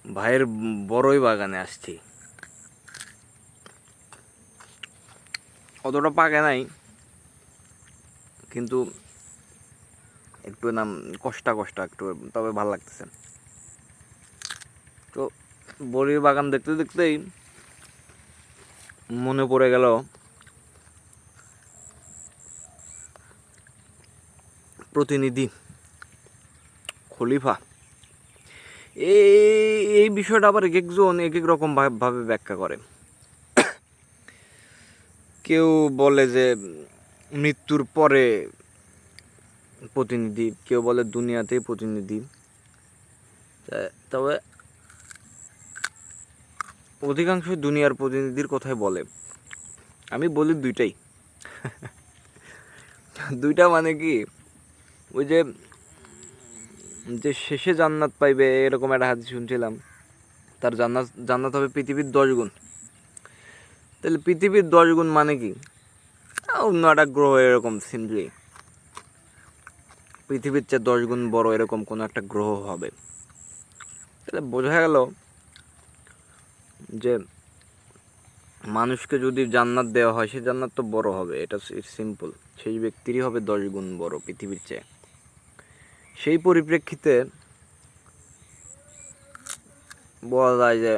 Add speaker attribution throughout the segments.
Speaker 1: ভাইয়ের বড়ই বাগানে আসছি। অতটা পাকে নাই, কিন্তু একটু নাম কষ্টা একটু, তবে ভালো লাগতেছে। তো বড়ির বাগান দেখতে দেখতেই মনে পড়ে গেল প্রতিনিধি খলিফা। এই বিষয়টা আবার এক একজন এক এক রকম ভাবে ব্যাখ্যা করে। কেউ বলে যে মৃত্যুর পরে প্রতিনিধি, কেউ বলে দুনিয়াতেই প্রতিনিধি। তবে অধিকাংশ দুনিয়ার প্রতিনিধির কথাই বলে। আমি বলি দুইটাই। দুইটা মানে কি, ওই যে শেষে জান্নাত পাইবে এরকম একটা হাদিস শুনছিলাম। তার জান্নাত হবে পৃথিবীর 10 গুণ। তাহলে পৃথিবীর 10 গুণ মানে কি? অন্য একটা গ্রহ, এরকম সিম্পলি পৃথিবীর চেয়ে 10 গুণ বড় এরকম কোনো একটা গ্রহ হবে। তাহলে বোঝা গেল যে মানুষকে যদি জান্নাত দেওয়া হয়, সে জান্নাত তো বড় হবে, এটা সিম্পল। সেই ব্যক্তিরই হবে 10 গুণ বড় পৃথিবীর চেয়ে। সেই পরিপ্রেক্ষিতে বলা যায় যে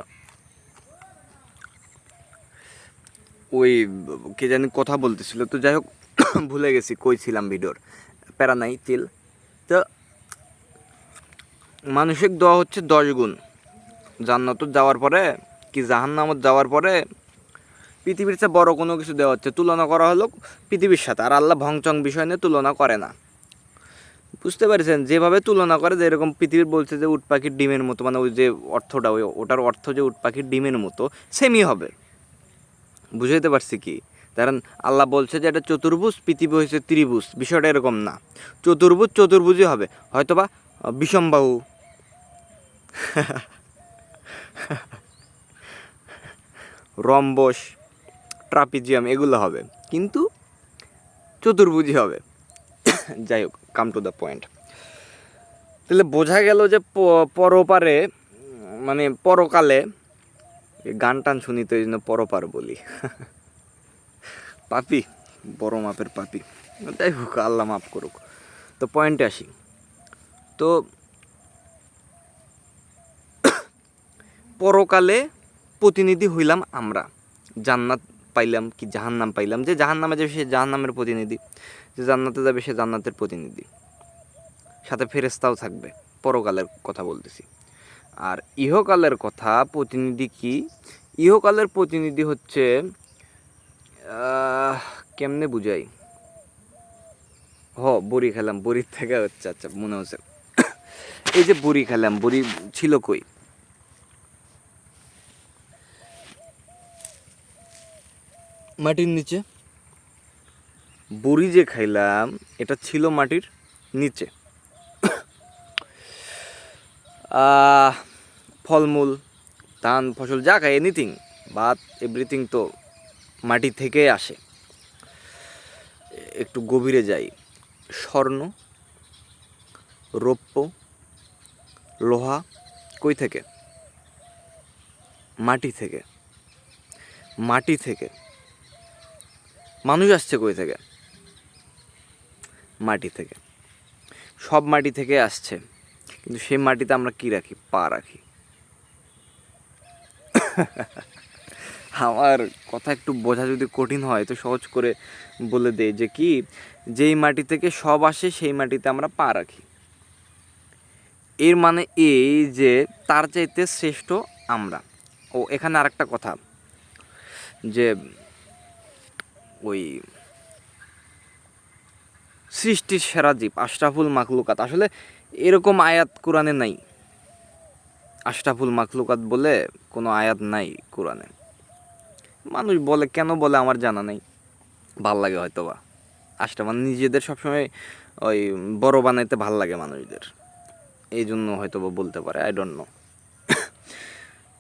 Speaker 1: ওই কে জানি কথা বলতেছিল, তো যাই হোক ভুলে গেছি কই ছিলাম ভিডিওর, প্যারা নাই চিল। তো মানসিক দোয়া হচ্ছে 10 গুণ। জান্নাত যাওয়ার পরে কি জাহান্নামত যাওয়ার পরে পৃথিবীর চেয়ে বড় কোনো কিছু দেওয়া হচ্ছে, তুলনা করা হলো পৃথিবীর সাথে। আর আল্লাহ ভংচং বিষয় নিয়ে তুলনা করে না, বুঝতে পারছেন? যেভাবে তুলনা করে, যে এরকম পৃথিবীর বলছে যে উট পাখির ডিমের মতো, মানে ওই যে অর্থটা, ওটার অর্থ যে উট পাখির ডিমের মতো সেমই হবে। বুঝাইতে পারছি কি? কারণ আল্লাহ বলছে যে এটা চতুর্ভুজ, পৃথিবী হয়েছে ত্রিভুজ। বিষয়টা এরকম না, চতুর্ভুজই হবে, হয়তোবা বিষমবাহু রম্বস, ট্রাপিজিয়াম এগুলো হবে, কিন্তু চতুর্ভুজই হবে। যাই হোক, কাম টু দ্য পয়েন্ট। তাহলে বোঝা গেল যে পরপারে, মানে পরকালে, গান টান শুনি তো এই জন্য পরপার বলি। পাপি, বড় মাপের পাপি। যাই হোক, আল্লাহ মাফ করুক। তো পয়েন্টে আসি। তো পরকালে প্রতিনিধি হইলাম আমরা, জান্নাত পাইলাম কি জাহান্নাম পাইলাম। যে জাহান্নামে যাবে সে জাহান্নামের প্রতিনিধি, যে জান্নাতে যাবে সে জান্নাতের প্রতিনিধি, সাথে ফেরেশতাও থাকবে। পরকালের কথা বলতেছি। আর ইহকালের কথা, প্রতিনিধি কি? ইহকালের প্রতিনিধি হচ্ছে, কেমনে বুঝাই? বড়ি খেলাম, বড়ির থেকে হচ্ছে, আচ্ছা মনে হচ্ছে, এই যে বড়ি খেলাম, বড়ি ছিল কই? মাটির নিচে। বড়ি যে খাইলাম এটা ছিল মাটির নিচে। ফলমূল, ধান, ফসল যা খাই, এনিথিং, ভাত, এভরিথিং তো মাটি থেকে আসে। একটু গভীরে যাই। স্বর্ণ, রৌপ্য, লোহা কই থেকে? মাটি থেকে। মাটি থেকে। মানুষ আসছে কই থেকে? মাটি থেকে। সব মাটি থেকে আসছে, কিন্তু সেই মাটিতে আমরা কি রাখি? পা রাখি। আমার কথা একটু বোঝা যদি কঠিন হয় তো সহজ করে বলে দেই যে কি, যেই মাটি থেকে সব আসে সেই মাটিতে আমরা পা রাখি। এর মানে এই যে তার চাইতে শ্রেষ্ঠ আমরা। ও এখানে আরেকটা কথা, যে ওই সৃষ্টির সেরা জীব, আশরাফুল মাখলুকাত, আসলে এরকম আয়াত কোরআনে নাই। আশরাফুল মাখলুকাত বলে কোনো আয়াত নাই কোরআনে। মানুষ বলে, কেন বলে আমার জানা নেই, ভাল লাগে হয়তো বা। মানে নিজেদের সবসময় ওই বড় বানাইতে ভাল লাগে মানুষদের, এই জন্য হয়তো বা বলতে পারে, আই ডোন্ট নো।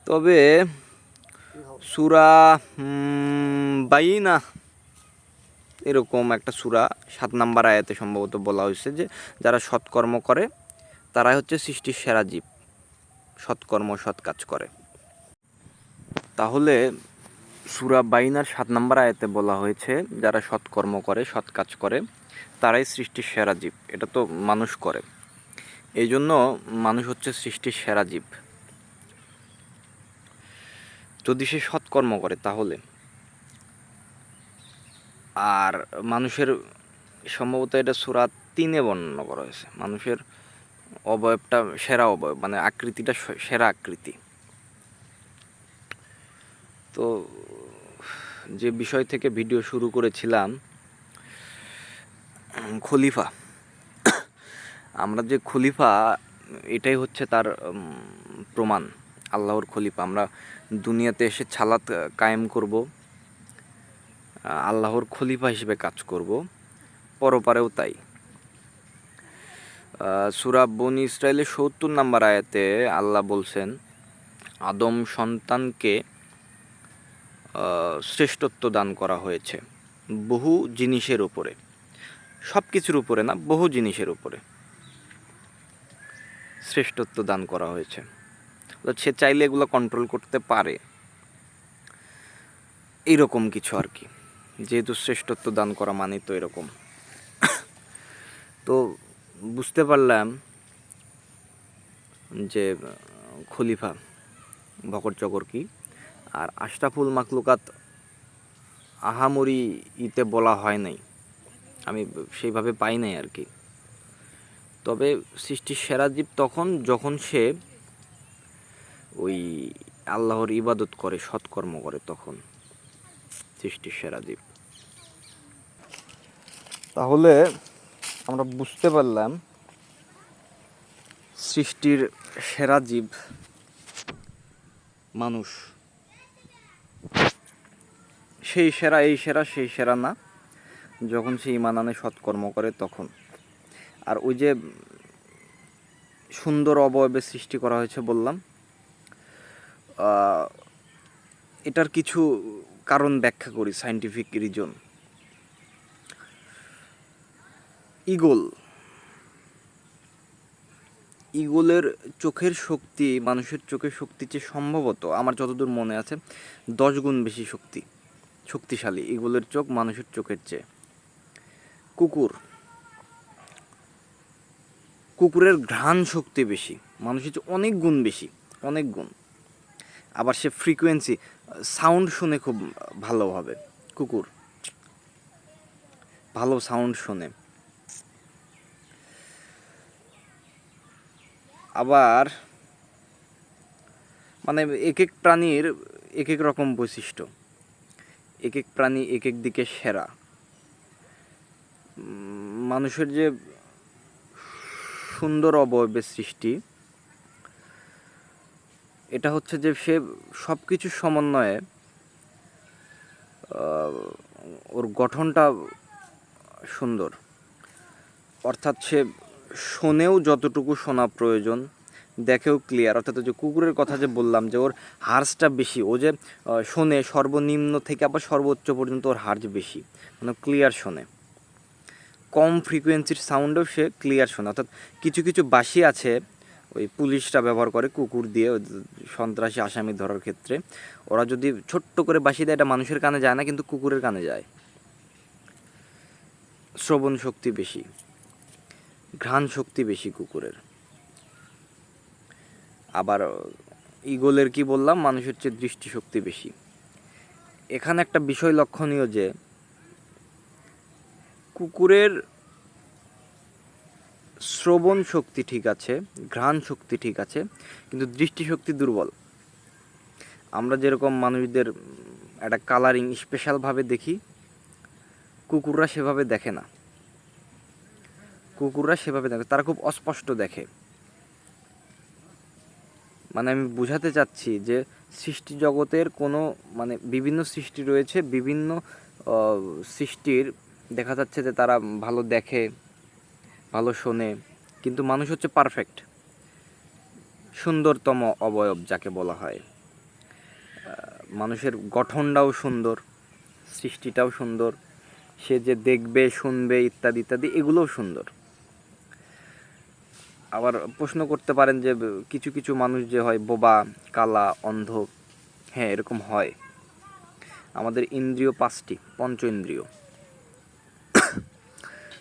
Speaker 1: তবে সূরা বাইনা এরকম একটা সূরা 7 নম্বর আয়াতে সম্ভবত বলা হয়েছে যে যারা সৎকর্ম করে তারাই হচ্ছে সৃষ্টির সেরা জীব। সৎকর্ম সৎ কাজ করে। তাহলে সূরা বাইনার 7 নম্বর আয়াতে বলা হয়েছে যারা সৎকর্ম করে সৎ কাজ করে তারাই সৃষ্টির সেরা জীব। এটা তো মানুষ করে, এই জন্য মানুষ হচ্ছে সৃষ্টির সেরা জীব। যদি সে সৎকর্ম করে তাহলে, আর মানুষের সম্ভবত এটা সূরা 3-এ বর্ণনা করা হয়েছে, মানুষের অবয়বটা সেরা অবয়ব, মানে আকৃতিটা সেরা আকৃতি। তো যে বিষয় থেকে ভিডিও শুরু করেছিলাম, খলিফা, আমরা যে খলিফা এটাই হচ্ছে তার প্রমাণ, আল্লাহর খলিফা। আমরা দুনিয়াতে এসে ছালাত কায়েম করব, আল্লাহর খলিফা হিসেবে কাজ করব, পরপারেও তাই। সূরা বনী ইসরাইলের ৭০ নম্বর আয়াতে আল্লাহ বলছেন আদম সন্তানকে শ্রেষ্ঠত্ব দান করা হয়েছে বহু জিনিসের উপরে, সব কিছুর উপরে না, বহু জিনিসের উপরে শ্রেষ্ঠত্ব দান করা হয়েছে। সে চাইলে এগুলো কন্ট্রোল করতে পারে, এইরকম কিছু আর কি। যেহেতু শ্রেষ্ঠত্ব দান করা মানে তো এরকম। তো বুঝতে পারলাম যে খলিফা বকর চকর কি, আর আশরাফুল মাখলুকাত আহামরি ইতে বলা হয় নাই, আমি সেইভাবে পাই নাই আর কি। তবে সৃষ্টির সেরা জীব তখন যখন সে ওই আল্লাহর ইবাদত করে, সৎকর্ম করে, তখন সৃষ্টির সেরা জীব। তাহলে আমরা বুঝতে পারলাম সৃষ্টির সেরা জীব মানুষ। সেই সেরা, এই সেরা, সেই সেরা না, যখন সে ঈমান আনে, সৎকর্ম করে তখন। আর ওই যে সুন্দর অবয়বে সৃষ্টি করা হয়েছে বললাম, এটার কিছু কারণ ব্যাখ্যা করি, সায়েন্টিফিক রিজন। ঈগলের চোখের শক্তি মানুষের চোখের শক্তির চেয়ে সম্ভবত, আমার যতদূর মনে আছে, 10 গুণ বেশি শক্তিশালী ঈগলের চোখ মানুষের চোখের চেয়ে। কুকুরের ঘ্রাণ শক্তি বেশি, মানুষের চেয়ে অনেক গুণ বেশি, অনেক গুণ। আবার সে ফ্রিকোয়েন্সি, সাউন্ড শুনে খুব ভালোভাবে, কুকুর ভালো সাউন্ড শোনে। আবার মানে এক এক প্রাণীর এক এক রকম বৈশিষ্ট্য, এক এক প্রাণী এক এক দিকে সেরা। মানুষের যে সুন্দর অবয়বের সৃষ্টি, এটা হচ্ছে যে সে সব কিছুর সমন্বয়ে ওর গঠনটা সুন্দর, অর্থাৎ সে শোনেও যতটুকু শোনা প্রয়োজন, দেখেও ক্লিয়ার। অর্থাৎ যে কুকুরের কথা যে বললাম যে ওর হার্সটা বেশি, ও যে শোনে সর্বনিম্ন থেকে আবার সর্বোচ্চ পর্যন্ত ওর হার্স বেশি, মানে ক্লিয়ার শোনে, কম ফ্রিকোয়েন্সির সাউন্ডেও সে ক্লিয়ার শোনে। অর্থাৎ কিছু কিছু বাঁশি আছে ওই পুলিশরা ব্যবহার করে কুকুর দিয়ে সন্ত্রাসী আসামি ধরার ক্ষেত্রে, ওরা যদি ছোট্ট করে বাঁশি দেয়, এটা মানুষের কানে যায় না, কিন্তু কুকুরের কানে যায়। শ্রবণ শক্তি বেশি, ঘ্রাণ শক্তি বেশি কুকুরের। আবার ঈগলের কি বললাম, মানুষের চেয়ে দৃষ্টিশক্তি বেশি। এখানে একটা বিষয় লক্ষণীয় যে কুকুরের শ্রবণ শক্তি ঠিক আছে, ঘ্রাণ শক্তি ঠিক আছে, কিন্তু দৃষ্টিশক্তি দুর্বল। আমরা যেরকম মানুষদের একটা কালারিং স্পেশালভাবে দেখি, কুকুররা সেভাবে দেখে না। তারা খুব অস্পষ্ট দেখে। মানে আমি বোঝাতে চাচ্ছি যে সৃষ্টি জগতের কোনো মানে বিভিন্ন সৃষ্টি রয়েছে, বিভিন্ন সৃষ্টির দেখা যাচ্ছে যে তারা ভালো দেখে, ভালো শোনে, কিন্তু মানুষ হচ্ছে পারফেক্ট, সুন্দরতম অবয়ব যাকে বলা হয়। মানুষের গঠনটাও সুন্দর, সৃষ্টিটাও সুন্দর, সে যে দেখবে, শুনবে, ইত্যাদি ইত্যাদি, এগুলোও সুন্দর। আবার প্রশ্ন করতে পারেন যে কিছু কিছু মানুষ যে হয় বোবা, কালা, অন্ধ। হ্যাঁ, এরকম হয়। আমাদের ইন্দ্রিয় 5টি, পঞ্চ ইন্দ্রিয়।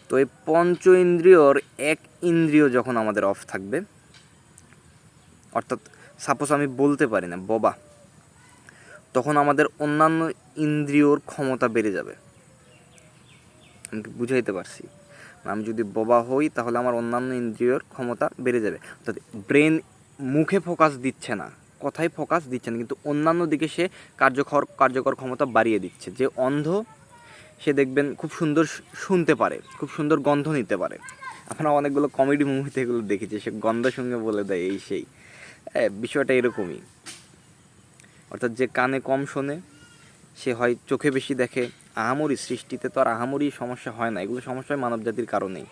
Speaker 1: তো এই পঞ্চ ইন্দ্রিয়র এক ইন্দ্রিয় যখন আমাদের অফ থাকবে, অর্থাৎ সাপোজ আমি বলতে পারি না, বোবা, তখন আমাদের অন্যান্য ইন্দ্রিয়র ক্ষমতা বেড়ে যাবে। আমি কি বুঝাইতে পারছি? আমি যদি বোবা হই তাহলে আমার অন্যান্য ইন্দ্রিয়র ক্ষমতা বেড়ে যাবে। অর্থাৎ ব্রেন মুখে ফোকাস দিচ্ছে না, কথায় ফোকাস দিচ্ছে না, কিন্তু অন্যান্য দিকে সে কার্যকর ক্ষমতা বাড়িয়ে দিচ্ছে। যে অন্ধ সে দেখবেন খুব সুন্দর শুনতে পারে, খুব সুন্দর গন্ধ নিতে পারে। আমরা অনেকগুলো কমেডি মুভিতে এগুলো দেখেছি, সে গন্ধ সঙ্গে বলে দেয় এই সেই। বিষয়টা এরকমই। অর্থাৎ যে কানে কম শোনে সে হয় চোখে বেশি দেখে। আহামরি সৃষ্টিতে তো আর আহামরি সমস্যা হয় না, এগুলো সমস্যা হয় মানবজাতির কারণেই।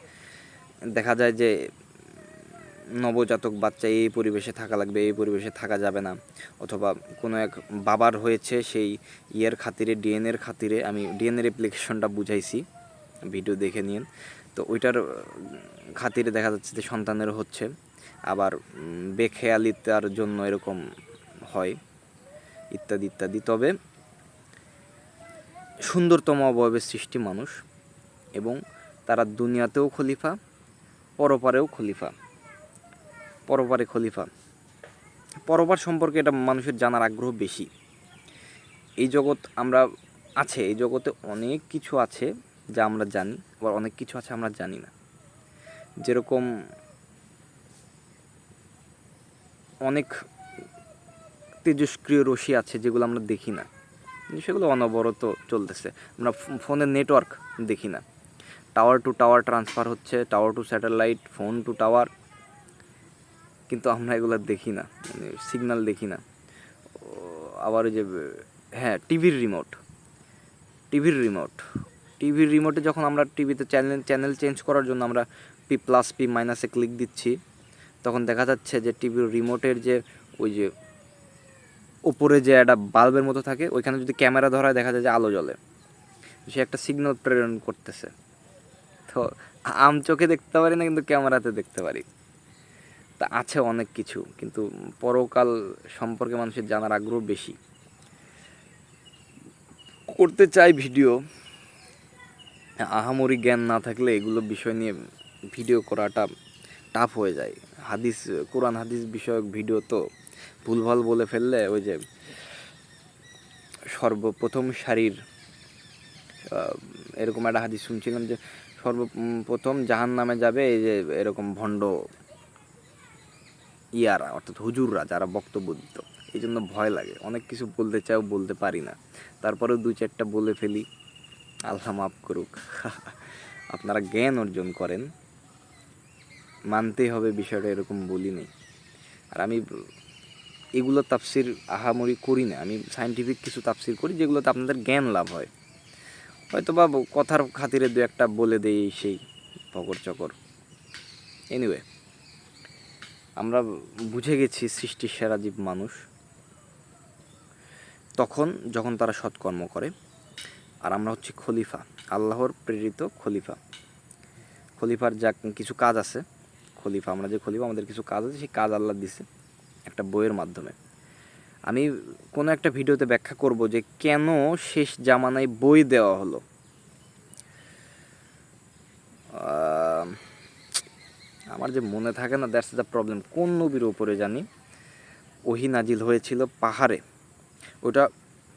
Speaker 1: দেখা যায় যে নবজাতক বাচ্চা এই পরিবেশে থাকা লাগবে, এই পরিবেশে থাকা যাবে না, অথবা কোনো এক বাবার হয়েছে সেই ইয়ের খাতিরে, ডিএনএর খাতিরে, আমি ডিএনএর অ্যাপ্লিকেশনটা বুঝাইছি, ভিডিও দেখে নিন। তো ওইটার খাতিরে দেখা যাচ্ছে যে সন্তানের হচ্ছে, আবার বেখেয়ালিতার জন্য এরকম হয়, ইত্যাদি ইত্যাদি। তবে সুন্দরতম অবয়বের সৃষ্টি মানুষ, এবং তারা দুনিয়াতেও খলিফা, পরপারেও খলিফা। পরপারে খলিফা, পরপার সম্পর্কে এটা মানুষের জানার আগ্রহ বেশি। এই জগৎ আমরা আছে, এই জগতে অনেক কিছু আছে যা আমরা জানি, আবার অনেক কিছু আছে আমরা জানি না। যেরকম অনেক তেজস্ক্রিয় রশ্মি আছে যেগুলো আমরা দেখি না, কিন্তু সেগুলো অনবরত চলতেছে। আমরা ফোনের নেটওয়ার্ক দেখি না, টাওয়ার টু টাওয়ার ট্রান্সফার হচ্ছে, tower to satellite, phone to tower, কিন্তু আমরা এগুলো দেখি না, মানে সিগন্যাল দেখি না। আবার ওই যে হ্যাঁ, টিভির রিমোটে যখন আমরা টিভিতে চ্যানেল চেঞ্জ করার জন্য আমরা P+P- ক্লিক দিচ্ছি, তখন দেখা যাচ্ছে যে টিভির রিমোটের যে ওই যে উপরে যে একটা বাল্বের মতো থাকে, ওইখানে যদি ক্যামেরা ধরা হয় দেখা যায় যে আলো জ্বলে, সে একটা সিগন্যাল প্রেরণ করতেছে। তো আম চোখে দেখতে পারি না, কিন্তু ক্যামেরাতে দেখতে পারি। তা আছে অনেক কিছু, কিন্তু পরকাল সম্পর্কে মানুষের জানার আগ্রহ বেশি। করতে চাই ভিডিও, আহামরি জ্ঞান না থাকলে এগুলো বিষয় নিয়ে ভিডিও করাটা টাফ হয়ে যায়। কোরআন হাদিস বিষয়ক ভিডিও তো ভুলভাল বলে ফেললে, ওই যে সর্বপ্রথম সারির এরকম একটা হাদিস শুনছিলাম যে সর্বপ্রথম জাহান্নামে যাবে এই যে এরকম ভণ্ড ইয়ারা, অর্থাৎ হুজুররা যারা বক্তব্য দিত। এই জন্য ভয় লাগে, অনেক কিছু বলতে চাও বলতে পারি না, তারপরেও 2-4টা বলে ফেলি, আল্লাহ মাফ করুক। আপনারা জ্ঞান অর্জন করেন, মানতেই হবে বিষয়টা, এরকম বলি নেই। আর আমি এগুলো তাফসির আহামরি করি না, আমি সায়েন্টিফিক কিছু তাফসির করি যেগুলোতে আপনাদের জ্ঞান লাভ হয়। হয়তো বা কথার খাতিরে 2-1টা বলে দেই সেই ফকর চকর। এনিওয়ে, আমরা বুঝে গেছি সৃষ্টির সেরা জীব মানুষ তখন যখন তারা সৎকর্ম করে। আর আমরা হচ্ছি খলিফা, আল্লাহর প্রেরিত খলিফা। খলিফার যা কিছু কাজ আছে, খলিফা, আমরা যে খলিফা, আমাদের কিছু কাজ আছে, সেই কাজ আল্লাহ দিছে একটা বইয়ের মাধ্যমে। আমি কোনো একটা ভিডিওতে ব্যাখ্যা করব যে কেন শেষ জামানায় বই দেওয়া হলো। আমার যে মনে থাকে না, দ্যাটস দ্য প্রবলেম। কোন নবীর ওপরে জানি ওহী নাজিল হয়েছিল পাহাড়ে, ওটা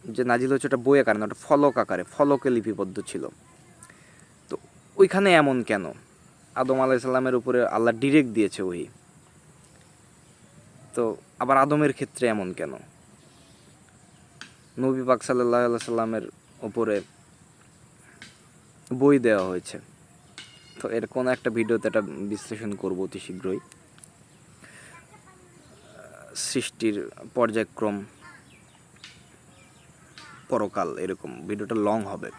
Speaker 1: যে নাজিল হয়েছে ওটা বই আকারে না, ওটা ফলক আকারে, ফলকে লিপিবদ্ধ ছিল। তো ওইখানে এমন কেন? আদম আলাইসাল্লামের উপরে আল্লাহ ডিরেক্ট দিয়েছে ওহী, তো আবার আদমের ক্ষেত্রে এমন কেন? নবী পাক সাল্লাল্লাহু আলাইহি সাল্লামের উপরে বই দেওয়া হয়েছে। তো এর কোনো একটা ভিডিওতে এটা বিশ্লেষণ করব অতি শীঘ্রই। সৃষ্টির পর্যায়ক্রম, পরকাল, এরকম ভিডিওটা লং হবে,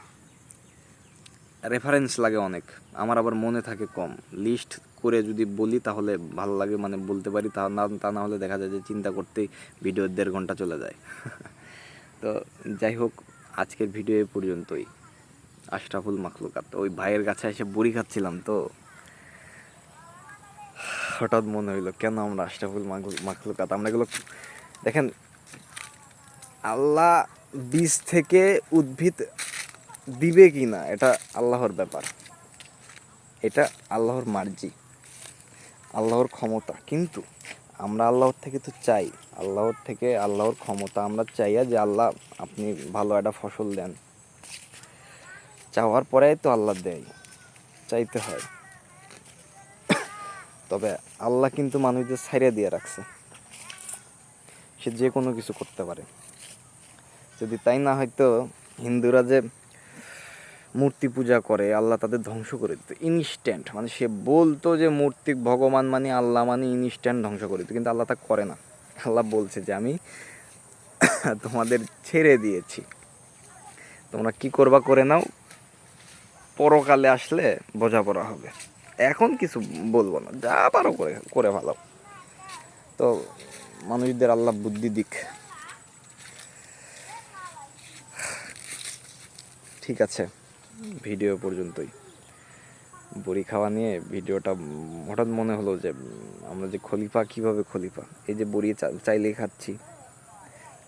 Speaker 1: রেফারেন্স লাগে অনেক, আমার আবার মনে থাকে কম। লিস্ট করে যদি বলি তাহলে ভালো লাগে, মানে বলতে পারি, তা না হলে দেখা যায় যে চিন্তা করতেই ভিডিও 1.5 ঘন্টা চলে যায়। তো যাই হোক, আজকের ভিডিও এ পর্যন্তই। আশরাফুল মাখলুকাত, ওই ভাইয়ের কাছে এসে বড়ি খাচ্ছিলাম তো হঠাৎ মনে হইলো কেন আমরা আশরাফুল মাখলুকাত, আমরা এগুলো দেখেন, আল্লাহ বীজ থেকে উদ্ভিদ দিবে কি না এটা আল্লাহর ব্যাপার, এটা আল্লাহর মার্জি, আল্লাহর ক্ষমতা। কিন্তু আমরা আল্লাহর থেকে তো চাই, আল্লাহর থেকে আল্লাহর ক্ষমতা আমরা চাইয়া যে আল্লাহ আপনি ভালো একটা ফসল দেন, চাওয়ার পরে তো আল্লাহ দেয়, চাইতে হয়। তবে আল্লাহ কিন্তু মানুষদের ছাইড়া দিয়ে রাখছে, সে যে কোনো কিছু করতে পারে। যদি তাই না হয়তো হিন্দুরা যে মূর্তি পূজা করে আল্লাহ তাদের ধ্বংস করে দিত ইনস্ট্যান্ট, মানে সে বলতো যে মূর্তি ভগবান মানে আল্লাহ মানে ইনস্ট্যান্ট ধ্বংস করে দিত, কিন্তু আল্লাহ তা করে না। আল্লাহ বলছে যে আমি তোমাদের ছেড়ে দিয়েছি, তোমরা কি করবা করে নাও, পরকালে আসলে বোঝাপড়া হবে, এখন কিছু বলবো না, যা পারো করে করে ভালো। তো মানুষদের আল্লাহ বুদ্ধি দিক। ঠিক আছে, ভিডিও পর্যন্তই। বড়ি খাওয়া নিয়ে ভিডিওটা হঠাৎ মনে হলো যে আমরা যে খলিফা, কিভাবে খলিফা, এই যে বড়ি চাইলেই খাচ্ছি,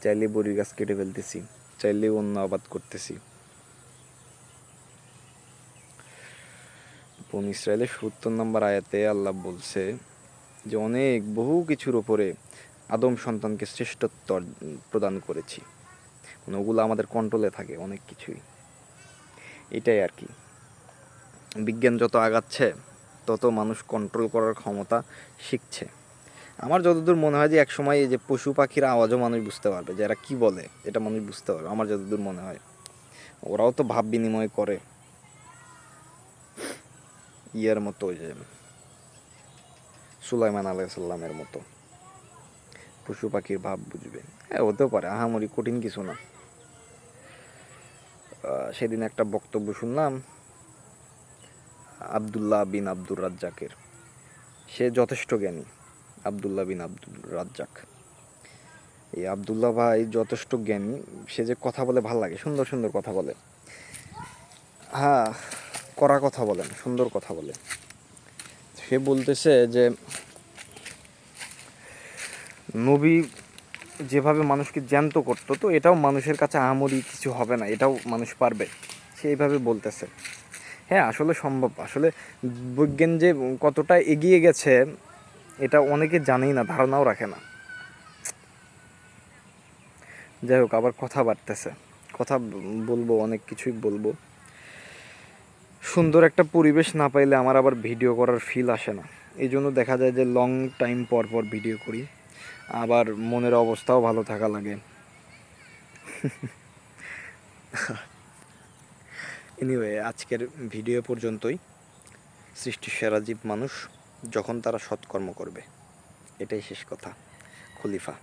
Speaker 1: চাইলে বড়ির গাছ কেটে ফেলতেছি, চাইলে অন্য আবাদ করতেছি। বনী ইসরাইলের ৭০ নম্বর আয়াতে আল্লাহ বলছে যে অনেক বহু কিছুর ওপরে আদম সন্তানকে শ্রেষ্ঠত্ব প্রদান করেছি, মানে ওগুলো আমাদের কন্ট্রোলে থাকে অনেক কিছুই। এটাই আর কি, বিজ্ঞান যত আগাচ্ছে তত মানুষ কন্ট্রোল করার ক্ষমতা শিখছে। আমার যতদূর মনে হয় যে এক সময় এই যে পশু পাখির আওয়াজও মানুষ বুঝতে পারবে, যে এরা কী বলে এটা মানুষ বুঝতে পারবে, আমার যতদূর মনে হয়। ওরাও তো ভাব বিনিময় করে, ইয়ের মতো, ওই যে সুলাইমান আলাইসাল্লামের মতো পশু পাখির ভাব বুঝবে। হ্যাঁ, হতেও পারে, আহামরি কঠিন কিছু না। সেদিন একটা বক্তব্য শুনলাম আবদুল্লাহ বিন আব্দুর রাজ্জাকের, সে যথেষ্ট জ্ঞানী, আবদুল্লাহ বিন আব্দুর রাজ্জাক। এই আবদুল্লাহ ভাই যথেষ্ট জ্ঞানী, সে যে কথা বলে ভাল লাগে, সুন্দর সুন্দর কথা বলে, হ্যাঁ কড়া কথা বলেন, সুন্দর কথা বলে। সে বলতেছে যে নবী যেভাবে মানুষকে জ্যান্ত করতো, তো এটাও মানুষের কাছে আহামরি কিছু হবে না, এটাও মানুষ পারবে, সে এইভাবে বলতেছে। হ্যাঁ, আসলে সম্ভব, আসলে বিজ্ঞান যে কতটা এগিয়ে গেছে এটা অনেকে জানেই না, ধারণাও রাখে না। যাই হোক, আবার কথা বাড়তেছে, কথা বলবো, অনেক কিছুই বলবো। সুন্দর একটা পরিবেশ না পাইলে আমার আবার ভিডিও করার ফিল আসে না, এই জন্য দেখা যায় যে লং টাইম পর পর ভিডিও করি, আবার মনের অবস্থাও ভালো থাকা লাগে। এনিওয়ে, আজকের ভিডিও পর্যন্তই। সৃষ্টির সেরা জীব মানুষ, যখন তারা সৎকর্ম করবে, এটাই শেষ কথা। খলিফা।